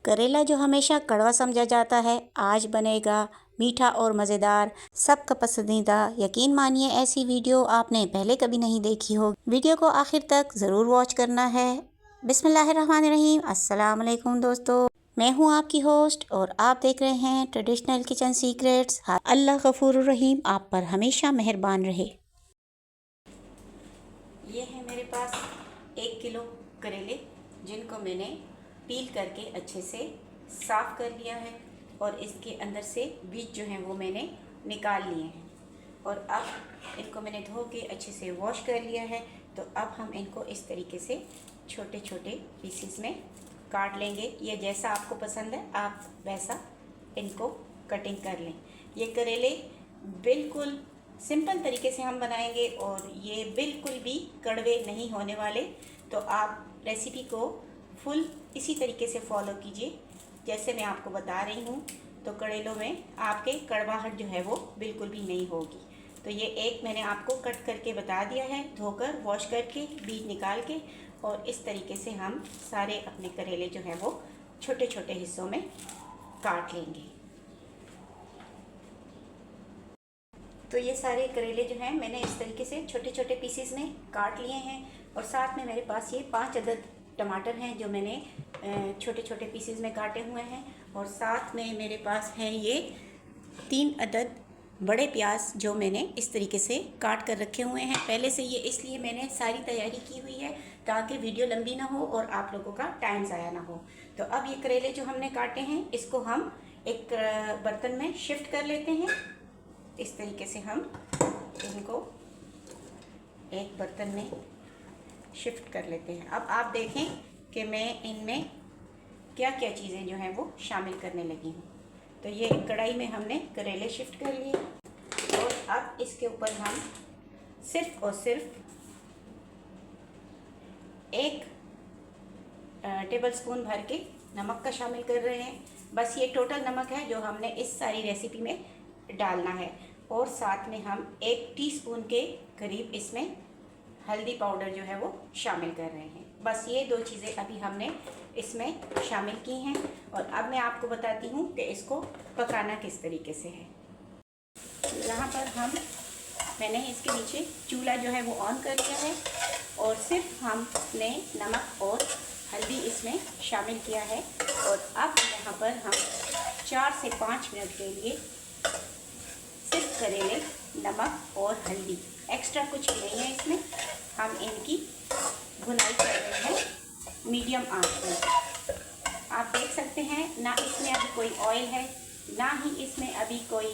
करेला जो हमेशा कड़वा समझा जाता है, आज बनेगा मीठा और मज़ेदार, सबका पसंदीदा। यकीन मानिए ऐसी वीडियो आपने पहले कभी नहीं देखी हो। वीडियो को आखिर तक ज़रूर वॉच करना है। बिस्मिल्लाहिर्रहमानिर्रहीम। अस्सलाम वालेकुम दोस्तों, मैं हूँ आपकी होस्ट और आप देख रहे हैं ट्रेडिशनल किचन सीक्रेट्स। अल्लाह गफूरुर रहीम आप पर हमेशा मेहरबान रहे। ये है मेरे पास 1 किलो करेले, जिनको मैंने पील करके अच्छे से साफ़ कर लिया है और इसके अंदर से बीज जो हैं वो मैंने निकाल लिए हैं। और अब इनको मैंने धो के अच्छे से वॉश कर लिया है। तो अब हम इनको इस तरीके से छोटे छोटे पीसीस में काट लेंगे। ये जैसा आपको पसंद है आप वैसा इनको कटिंग कर लें। ये करेले बिल्कुल सिंपल तरीके से हम बनाएंगे और ये बिल्कुल भी कड़वे नहीं होने वाले। तो आप रेसिपी को फुल इसी तरीके से फॉलो कीजिए जैसे मैं आपको बता रही हूँ। तो करेलों में आपके कड़वाहट जो है वो बिल्कुल भी नहीं होगी। तो ये एक मैंने आपको कट करके बता दिया है, धोकर वॉश करके बीज निकाल के। और इस तरीके से हम सारे अपने करेले जो हैं वो छोटे छोटे हिस्सों में काट लेंगे। तो ये सारे करेले जो हैं मैंने इस तरीके से छोटे छोटे पीसेस में काट लिए हैं। और साथ में मेरे पास ये 5 अदद टमाटर हैं जो मैंने छोटे छोटे पीसेस में काटे हुए हैं। और साथ में मेरे पास है ये 3 अदद बड़े प्याज जो मैंने इस तरीके से काट कर रखे हुए हैं पहले से। ये इसलिए मैंने सारी तैयारी की हुई है ताकि वीडियो लंबी ना हो और आप लोगों का टाइम ज़ाया ना हो। तो अब ये करेले जो हमने काटे हैं इसको हम एक बर्तन में शिफ्ट कर लेते हैं। इस तरीके से हम इनको एक बर्तन में शिफ्ट कर लेते हैं। अब आप देखें कि मैं इनमें क्या क्या चीज़ें जो हैं वो शामिल करने लगी हूँ। तो ये कढ़ाई में हमने करेले शिफ्ट कर लिए और अब इसके ऊपर हम सिर्फ़ और सिर्फ 1 टेबल स्पून भर के नमक का शामिल कर रहे हैं। बस ये टोटल नमक है जो हमने इस सारी रेसिपी में डालना है। और साथ में हम 1 टीस्पून के करीब इसमें हल्दी पाउडर जो है वो शामिल कर रहे हैं। बस ये 2 चीज़ें अभी हमने इसमें शामिल की हैं। और अब मैं आपको बताती हूँ कि इसको पकाना किस तरीके से है। यहाँ पर मैंने इसके नीचे चूल्हा जो है वो ऑन कर लिया है और सिर्फ हमने नमक और हल्दी इसमें शामिल किया है। और अब यहाँ पर हम 4 से 5 मिनट के लिए सिर्फ करेले, नमक और हल्दी, एक्स्ट्रा कुछ भी नहीं है इसमें, हम इनकी भुनाई कर रहे हैं मीडियम आंच पर। आप देख सकते हैं ना इसमें अभी कोई ऑयल है ना ही इसमें अभी कोई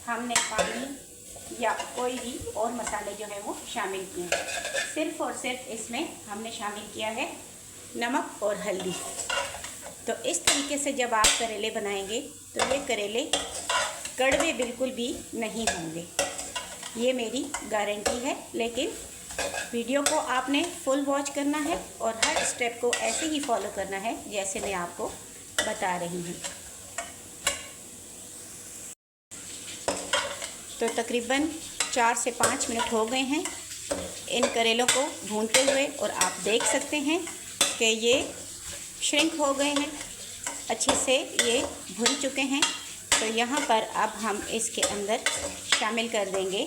हमने पानी या कोई भी और मसाले जो है वो शामिल किए हैं। सिर्फ और सिर्फ इसमें हमने शामिल किया है नमक और हल्दी। तो इस तरीके से जब आप करेले बनाएंगे तो ये करेले कड़वे बिल्कुल भी नहीं होंगे, ये मेरी गारंटी है। लेकिन वीडियो को आपने फुल वॉच करना है और हर स्टेप को ऐसे ही फॉलो करना है जैसे मैं आपको बता रही हूँ। तो तकरीबन 4 से 5 मिनट हो गए हैं इन करेलों को भूनते हुए और आप देख सकते हैं कि ये श्रिंक हो गए हैं, अच्छे से ये भुन चुके हैं। तो यहाँ पर अब हम इसके अंदर शामिल कर देंगे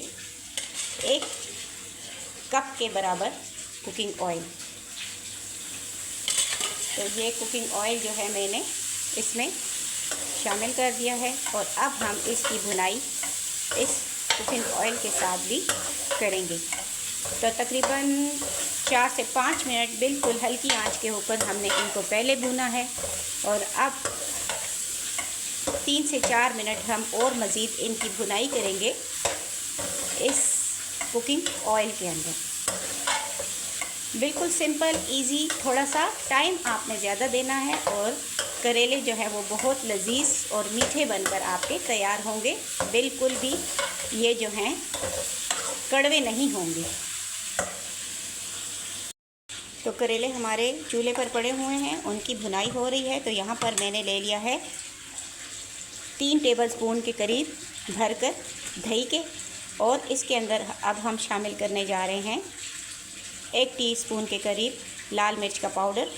1 कप के बराबर कुकिंग ऑयल। तो ये कुकिंग ऑयल जो है मैंने इसमें शामिल कर दिया है। और अब हम इसकी भुनाई इस कुकिंग ऑयल के साथ भी करेंगे। तो तकरीबन 4 से 5 मिनट बिल्कुल हल्की आंच के ऊपर हमने इनको पहले भुना है। और अब 3 से 4 मिनट हम और मज़ीद इनकी भुनाई करेंगे इस कुकिंग ऑयल के अंदर। बिल्कुल सिंपल इजी, थोड़ा सा टाइम आपने ज़्यादा देना है और करेले जो है वो बहुत लजीज और मीठे बनकर आपके तैयार होंगे। बिल्कुल भी ये जो हैं कड़वे नहीं होंगे। तो करेले हमारे चूल्हे पर पड़े हुए हैं, उनकी भुनाई हो रही है। तो यहाँ पर मैंने ले लिया है 3 टेबलस्पून के करीब भरकर दही के। और इसके अंदर अब हम शामिल करने जा रहे हैं 1 टीस्पून के करीब लाल मिर्च का पाउडर,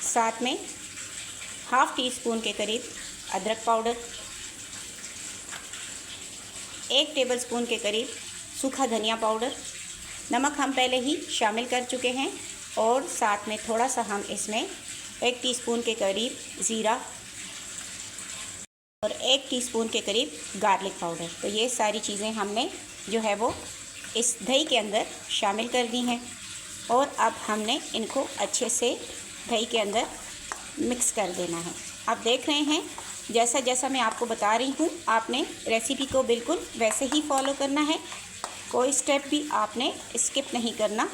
साथ में हाफ़ टी स्पून के करीब अदरक पाउडर, 1 टेबलस्पून के करीब सूखा धनिया पाउडर। नमक हम पहले ही शामिल कर चुके हैं और साथ में थोड़ा सा हम इसमें 1 टीस्पून के करीब ज़ीरा और 1 टीस्पून के करीब गार्लिक पाउडर। तो ये सारी चीज़ें हमने जो है वो इस दही के अंदर शामिल कर दी हैं और अब हमने इनको अच्छे से दही के अंदर मिक्स कर देना है। आप देख रहे हैं जैसा जैसा मैं आपको बता रही हूँ, आपने रेसिपी को बिल्कुल वैसे ही फॉलो करना है, कोई स्टेप भी आपने स्किप नहीं करना।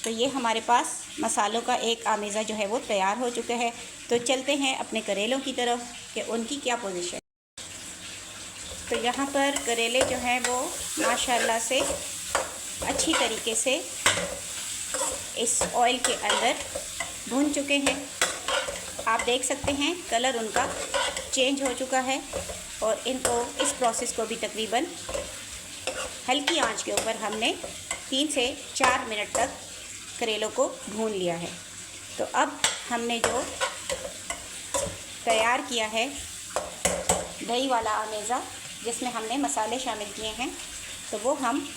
तो ये हमारे पास मसालों का एक आमेज़ा जो है वो तैयार हो चुका है। तो चलते हैं अपने करेलों की तरफ कि उनकी क्या पोजीशन। तो यहाँ पर करेले जो हैं वो माशाल्लाह से अच्छी तरीके से इस ऑयल के अंदर भून चुके हैं। आप देख सकते हैं कलर उनका चेंज हो चुका है और इनको इस प्रोसेस को भी तकरीबन हल्की आंच के ऊपर हमने 3 से 4 मिनट तक करेलों को भून लिया है। तो अब हमने जो तैयार किया है दही वाला आमेज़ा, जिसमें हमने मसाले शामिल किए हैं, तो वो हम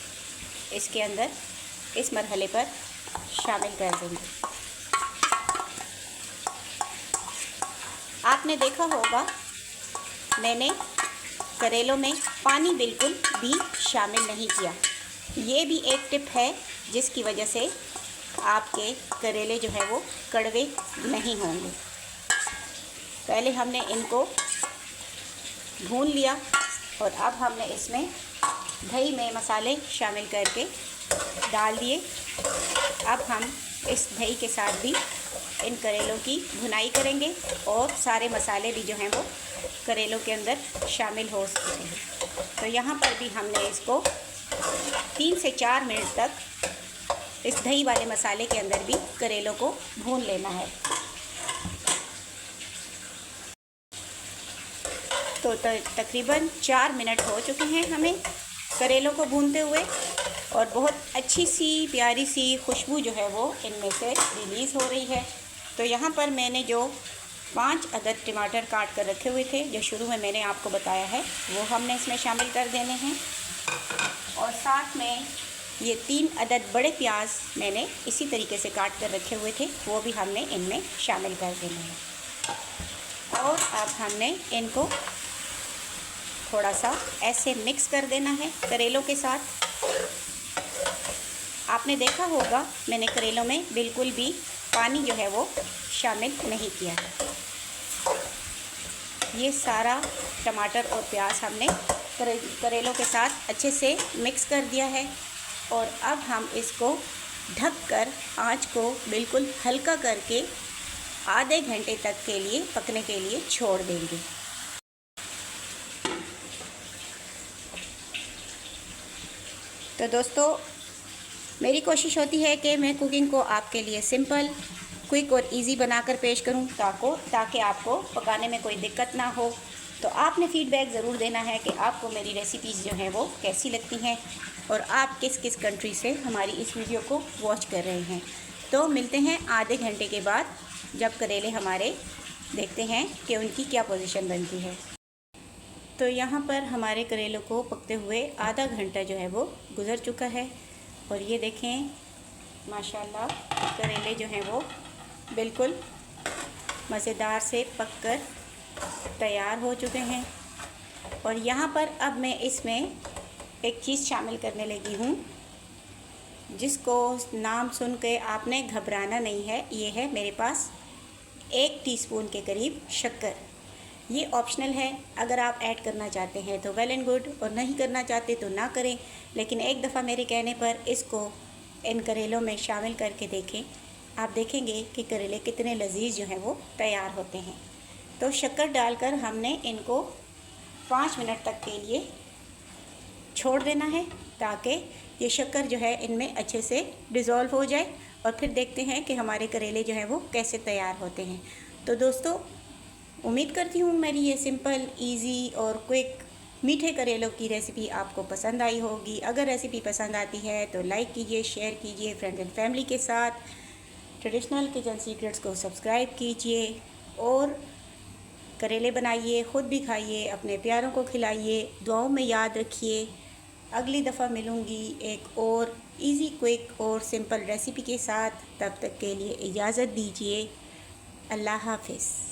इसके अंदर इस मरहले पर शामिल कर देंगे। आपने देखा होगा मैंने करेलों में पानी बिल्कुल भी शामिल नहीं किया। ये भी एक टिप है जिसकी वजह से आपके करेले जो है वो कड़वे नहीं होंगे। पहले हमने इनको भून लिया और अब हमने इसमें दही में मसाले शामिल करके डाल दिए। अब हम इस दही के साथ भी इन करेलों की भुनाई करेंगे और सारे मसाले भी जो हैं वो करेलों के अंदर शामिल हो सकते हैं। तो यहाँ पर भी हमने इसको 3 से 4 मिनट तक इस दही वाले मसाले के अंदर भी करेलों को भून लेना है। तो तकरीबन 4 मिनट हो चुके हैं हमें करेलों को भूनते हुए और बहुत अच्छी सी प्यारी सी खुशबू जो है वो इनमें से रिलीज़ हो रही है। तो यहाँ पर मैंने जो 5 अदद टमाटर काट कर रखे हुए थे, जो शुरू में मैंने आपको बताया है, वो हमने इसमें शामिल कर देने हैं और साथ में ये 3 अदद बड़े प्याज मैंने इसी तरीके से काट कर रखे हुए थे, वो भी हमने इनमें शामिल कर देने हैं। और अब हमने इनको थोड़ा सा ऐसे मिक्स कर देना है करेलों के साथ। आपने देखा होगा मैंने करेलों में बिल्कुल भी पानी जो है वो शामिल नहीं किया है। ये सारा टमाटर और प्याज हमने करेलों के साथ अच्छे से मिक्स कर दिया है और अब हम इसको ढककर आंच को बिल्कुल हल्का करके आधे घंटे तक के लिए पकने के लिए छोड़ देंगे। तो दोस्तों, मेरी कोशिश होती है कि मैं कुकिंग को आपके लिए सिंपल, क्विक और इजी बनाकर पेश करूं ताकि आपको पकाने में कोई दिक्कत ना हो। तो आपने फ़ीडबैक ज़रूर देना है कि आपको मेरी रेसिपीज़ जो हैं वो कैसी लगती हैं और आप किस किस कंट्री से हमारी इस वीडियो को वॉच कर रहे हैं। तो मिलते हैं आधे घंटे के बाद, जब करेले हमारे देखते हैं कि उनकी क्या पोजीशन बनती है। तो यहाँ पर हमारे करेलों को पकते हुए आधा घंटा जो है वो गुज़र चुका है और ये देखें माशाल्लाह करेले जो हैं वो बिल्कुल मज़ेदार से पककर तैयार हो चुके हैं। और यहाँ पर अब मैं इसमें एक चीज़ शामिल करने लगी हूँ जिसको नाम सुन के आपने घबराना नहीं है। ये है मेरे पास 1 टीस्पून के करीब शक्कर। ये ऑप्शनल है, अगर आप ऐड करना चाहते हैं तो वेल एंड गुड और नहीं करना चाहते तो ना करें, लेकिन एक दफ़ा मेरे कहने पर इसको इन करेलों में शामिल करके देखें। आप देखेंगे कि करेले कितने लजीज जो हैं वो तैयार होते हैं। तो शक्कर डालकर हमने इनको 5 मिनट तक के लिए छोड़ देना है ताकि ये शक्कर जो है इनमें अच्छे से डिज़ोल्व हो जाए और फिर देखते हैं कि हमारे करेले जो हैं वो कैसे तैयार होते हैं। तो दोस्तों, उम्मीद करती हूँ मेरी ये सिंपल, इजी और क्विक मीठे करेलों की रेसिपी आपको पसंद आई होगी। अगर रेसिपी पसंद आती है तो लाइक कीजिए, शेयर कीजिए फ्रेंड्स एंड फैमिली के साथ। ट्रेडिशनल किचन सीक्रेट्स को सब्सक्राइब कीजिए और करेले बनाइए, ख़ुद भी खाइए, अपने प्यारों को खिलाइए, दुआओं में याद रखिए। अगली दफ़ा मिलूँगी एक और इजी, क्विक और सिंपल रेसिपी के साथ। तब तक के लिए इजाज़त दीजिए। अल्लाह हाफ़िज़।